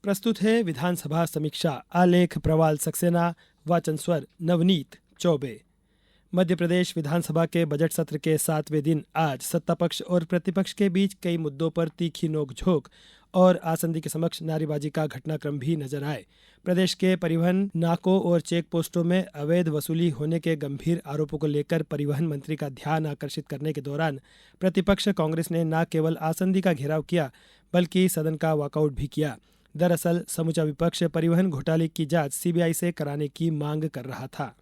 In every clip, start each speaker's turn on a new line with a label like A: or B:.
A: प्रस्तुत है विधानसभा समीक्षा। आलेख प्रवाल सक्सेना, वाचन स्वर नवनीत चौबे। मध्य प्रदेश विधानसभा के बजट सत्र के 7वें दिन आज सत्तापक्ष और प्रतिपक्ष के बीच कई मुद्दों पर तीखी नोकझोंक और आसंदी के समक्ष नारेबाजी का घटनाक्रम भी नजर आए। प्रदेश के परिवहन नाकों और चेक पोस्टों में अवैध वसूली होने के गंभीर आरोपों को लेकर परिवहन मंत्री का ध्यान आकर्षित करने के दौरान प्रतिपक्ष कांग्रेस ने न केवल आसंदी का घेराव किया बल्कि सदन का वॉकआउट भी किया। दरअसल समूचा विपक्ष परिवहन घोटाले की जांच सीबीआई से कराने की मांग कर रहा था।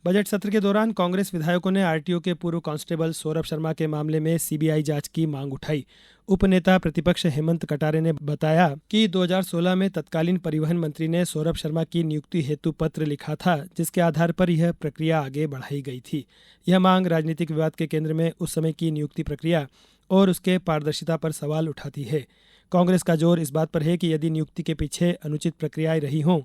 A: बजट सत्र के दौरान कांग्रेस विधायकों ने आरटीओ के पूर्व कांस्टेबल सौरभ शर्मा के मामले में सीबीआई जांच की मांग उठाई। उपनेता प्रतिपक्ष हेमंत कटारे ने बताया कि 2016 में तत्कालीन परिवहन मंत्री ने सौरभ शर्मा की नियुक्ति हेतु पत्र लिखा था, जिसके आधार पर यह प्रक्रिया आगे बढ़ाई गई थी। यह मांग राजनीतिक विवाद के केंद्र में उस समय की नियुक्ति प्रक्रिया और उसके पारदर्शिता पर सवाल उठाती है। कांग्रेस का जोर इस बात पर है कि यदि नियुक्ति के पीछे अनुचित प्रक्रियाएं रही हों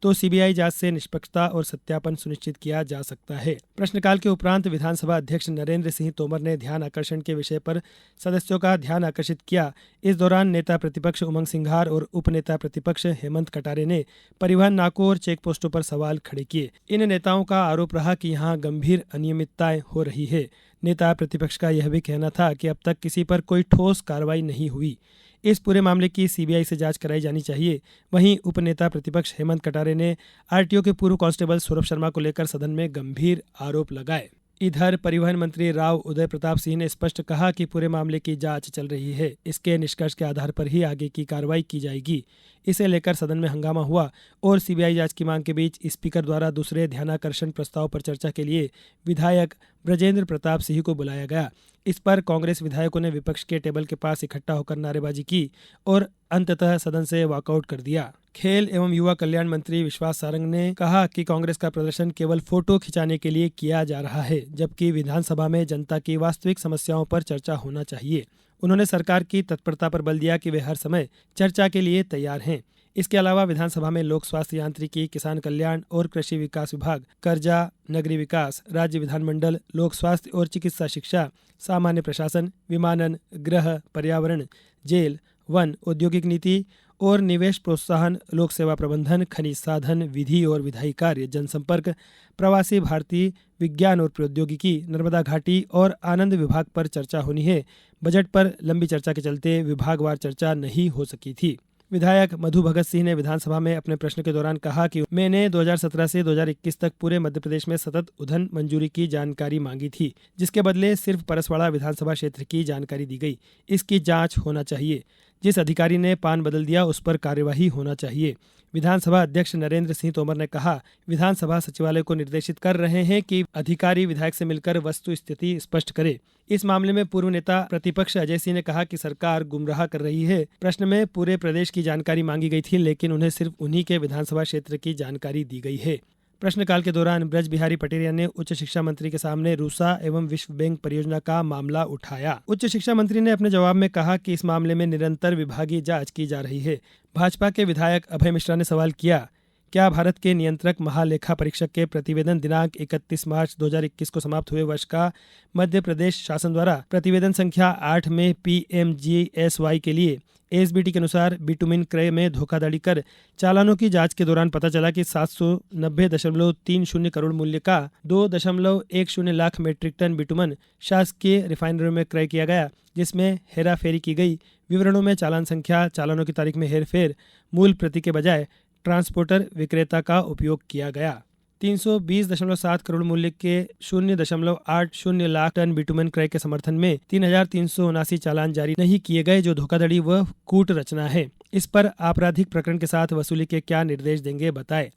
A: तो सीबीआई जांच से निष्पक्षता और सत्यापन सुनिश्चित किया जा सकता है। प्रश्नकाल के उपरांत विधानसभा अध्यक्ष नरेंद्र सिंह तोमर ने ध्यान आकर्षण के विषय पर सदस्यों का ध्यान आकर्षित किया। इस दौरान नेता प्रतिपक्ष उमंग सिंघार और उपनेता प्रतिपक्ष हेमंत कटारे ने परिवहन नाकों और चेक पोस्टों पर सवाल खड़े किए। इन नेताओं का आरोप रहा कि यहां गंभीर अनियमितताएं हो रही है। नेता प्रतिपक्ष का यह भी कहना था कि अब तक किसी पर कोई ठोस कार्रवाई नहीं हुई। इस पूरे मामले की सीबीआई से जांच कराई जानी चाहिए। वहीं उपनेता प्रतिपक्ष हेमंत कटारे ने आरटीओ के पूर्व कांस्टेबल सौरभ शर्मा को लेकर सदन में गंभीर आरोप लगाए। इधर परिवहन मंत्री राव उदय प्रताप सिंह ने स्पष्ट कहा कि पूरे मामले की जांच चल रही है। इसके निष्कर्ष के आधार पर ही आगे की कार्रवाई की जाएगी। इसे लेकर सदन में हंगामा हुआ और सीबीआई जांच की मांग के बीच स्पीकर द्वारा दूसरे ध्यानाकर्षण प्रस्ताव पर चर्चा के लिए विधायक ब्रजेंद्र प्रताप सिंह को बुलाया गया। इस पर कांग्रेस विधायकों ने विपक्ष के टेबल के पास इकट्ठा होकर नारेबाजी की और अंततः सदन से वॉकआउट कर दिया। खेल एवं युवा कल्याण मंत्री विश्वास सारंग ने कहा कि कांग्रेस का प्रदर्शन केवल फोटो खिंचाने के लिए किया जा रहा है, जबकि विधानसभा में जनता की वास्तविक समस्याओं पर चर्चा होना चाहिए। उन्होंने सरकार की तत्परता पर बल दिया कि वे हर समय चर्चा के लिए तैयार हैं। इसके अलावा विधानसभा में लोक स्वास्थ्य यांत्रिकी, किसान कल्याण और कृषि विकास विभाग, कर्जा, नगरीय विकास, राज्य विधानमंडल, लोक स्वास्थ्य और चिकित्सा शिक्षा, सामान्य प्रशासन, विमानन, गृह, पर्यावरण, जेल, वन, औद्योगिक नीति और निवेश प्रोत्साहन, लोक सेवा प्रबंधन, खनिज साधन, विधि और विधायी कार्य, जनसंपर्क, प्रवासी भारतीय, विज्ञान और प्रौद्योगिकी, नर्मदा घाटी और आनंद विभाग पर चर्चा होनी है। बजट पर लंबी चर्चा के चलते विभागवार चर्चा नहीं हो सकी थी। विधायक मधु भगत सिंह ने विधानसभा में अपने प्रश्न के दौरान कहा कि मैंने 2017 से 2021 तक पूरे मध्य प्रदेश में सतत उधन मंजूरी की जानकारी मांगी थी, जिसके बदले सिर्फ परसवाड़ा विधानसभा क्षेत्र की जानकारी दी गई। इसकी जांच होना चाहिए। जिस अधिकारी ने पान बदल दिया उस पर कार्यवाही होना चाहिए। विधानसभा अध्यक्ष नरेंद्र सिंह तोमर ने कहा, विधानसभा सचिवालय को निर्देशित कर रहे हैं कि अधिकारी विधायक से मिलकर वस्तु स्थिति स्पष्ट करे। इस मामले में पूर्व नेता प्रतिपक्ष अजय सिंह ने कहा कि सरकार गुमराह कर रही है। प्रश्न में पूरे प्रदेश की जानकारी मांगी गई थी, लेकिन उन्हें सिर्फ उन्हीं के विधानसभा क्षेत्र की जानकारी दी गई है। प्रश्नकाल के दौरान ब्रज बिहारी पटेरिया ने उच्च शिक्षा मंत्री के सामने रूसा एवं विश्व बैंक परियोजना का मामला उठाया। उच्च शिक्षा मंत्री ने अपने जवाब में कहा कि इस मामले में निरंतर विभागीय जांच की जा रही है। भाजपा के विधायक अभय मिश्रा ने सवाल किया, क्या भारत के नियंत्रक महालेखा परीक्षक के प्रतिवेदन दिनांक 31 मार्च 2021 को समाप्त हुए वर्ष का मध्य प्रदेश शासन द्वारा प्रतिवेदन संख्या 8 में PMGSY के लिए एसबीटी के अनुसार बिटुमिन क्रय में धोखाधड़ी कर चालानों की जांच के दौरान पता चला कि 790.30 करोड़ मूल्य का 2.10 लाख मीट्रिक टन बिटुमन शासकीय रिफाइनरी में क्रय किया गया, जिसमें हेराफेरी की गई। विवरणों में चालान संख्या, चालानों की तारीख में हेरफेर, मूल प्रति के बजाय ट्रांसपोर्टर विक्रेता का उपयोग किया गया। 320.7 करोड़ मूल्य के 0.80 लाख टन बिटुमेन क्रय के समर्थन में 3,379 चालान जारी नहीं किए गए, जो धोखाधड़ी व कूट रचना है। इस पर आपराधिक प्रकरण के साथ वसूली के क्या निर्देश देंगे, बताएं।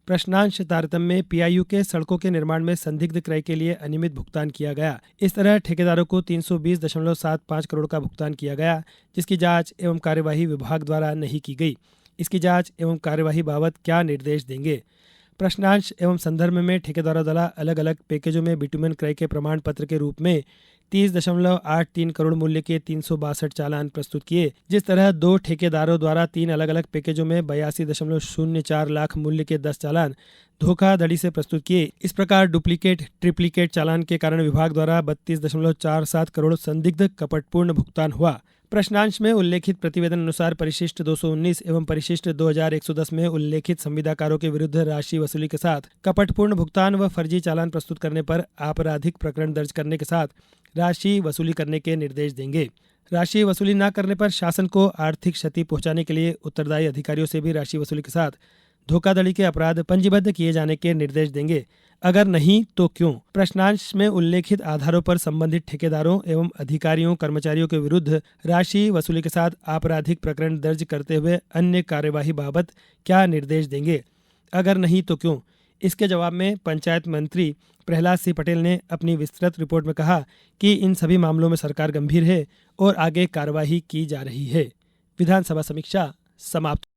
A: प्रश्नांश तारतम्य में पीआईयू के सड़कों के निर्माण में संदिग्ध क्रय के लिए अनियमित भुगतान किया गया। इस तरह ठेकेदारों को 320.75 करोड़ का भुगतान किया गया, जिसकी जांच एवं कार्यवाही विभाग द्वारा नहीं की गई। इसकी जांच एवं कार्यवाही बाबत क्या निर्देश देंगे। प्रश्नांश एवं संदर्भ में ठेकेदारों द्वारा अलग अलग पैकेजों में बिटुमेन क्रय के प्रमाण पत्र के रूप में 30.83 करोड़ मूल्य के 362 चालान प्रस्तुत किए। जिस तरह 2 ठेकेदारों द्वारा 3 अलग अलग पैकेजों में 82.04 लाख मूल्य के 10 चालान धोखाधड़ी से प्रस्तुत किए, इस प्रकार डुप्लीकेट ट्रिप्लीकेट चालान के कारण विभाग द्वारा 32.47 करोड़ संदिग्ध कपटपूर्ण भुगतान हुआ। प्रश्नांश में उल्लेखित प्रतिवेदन अनुसार परिशिष्ट 219 एवं परिशिष्ट 2110 में उल्लेखित संविदाकारों के विरुद्ध राशि वसूली के साथ कपटपूर्ण भुगतान व फर्जी चालान प्रस्तुत करने पर आपराधिक प्रकरण दर्ज करने के साथ राशि वसूली करने के निर्देश देंगे। राशि वसूली न करने पर शासन को आर्थिक क्षति पहुंचाने के लिए उत्तरदायी अधिकारियों से भी राशि वसूली के साथ धोखाधड़ी के अपराध पंजीबद्ध किए जाने के निर्देश देंगे। अगर नहीं तो क्यों? प्रश्नांश में उल्लेखित आधारों पर संबंधित ठेकेदारों एवं अधिकारियों कर्मचारियों के विरुद्ध राशि वसूली के साथ आपराधिक प्रकरण दर्ज करते हुए अन्य कार्यवाही बाबत क्या निर्देश देंगे? अगर नहीं तो क्यों? इसके जवाब में पंचायत मंत्री प्रहलाद सिंह पटेल ने अपनी विस्तृत रिपोर्ट में कहा कि इन सभी मामलों में सरकार गंभीर है और आगे कार्यवाही की जा रही है। विधानसभा समीक्षा समाप्त।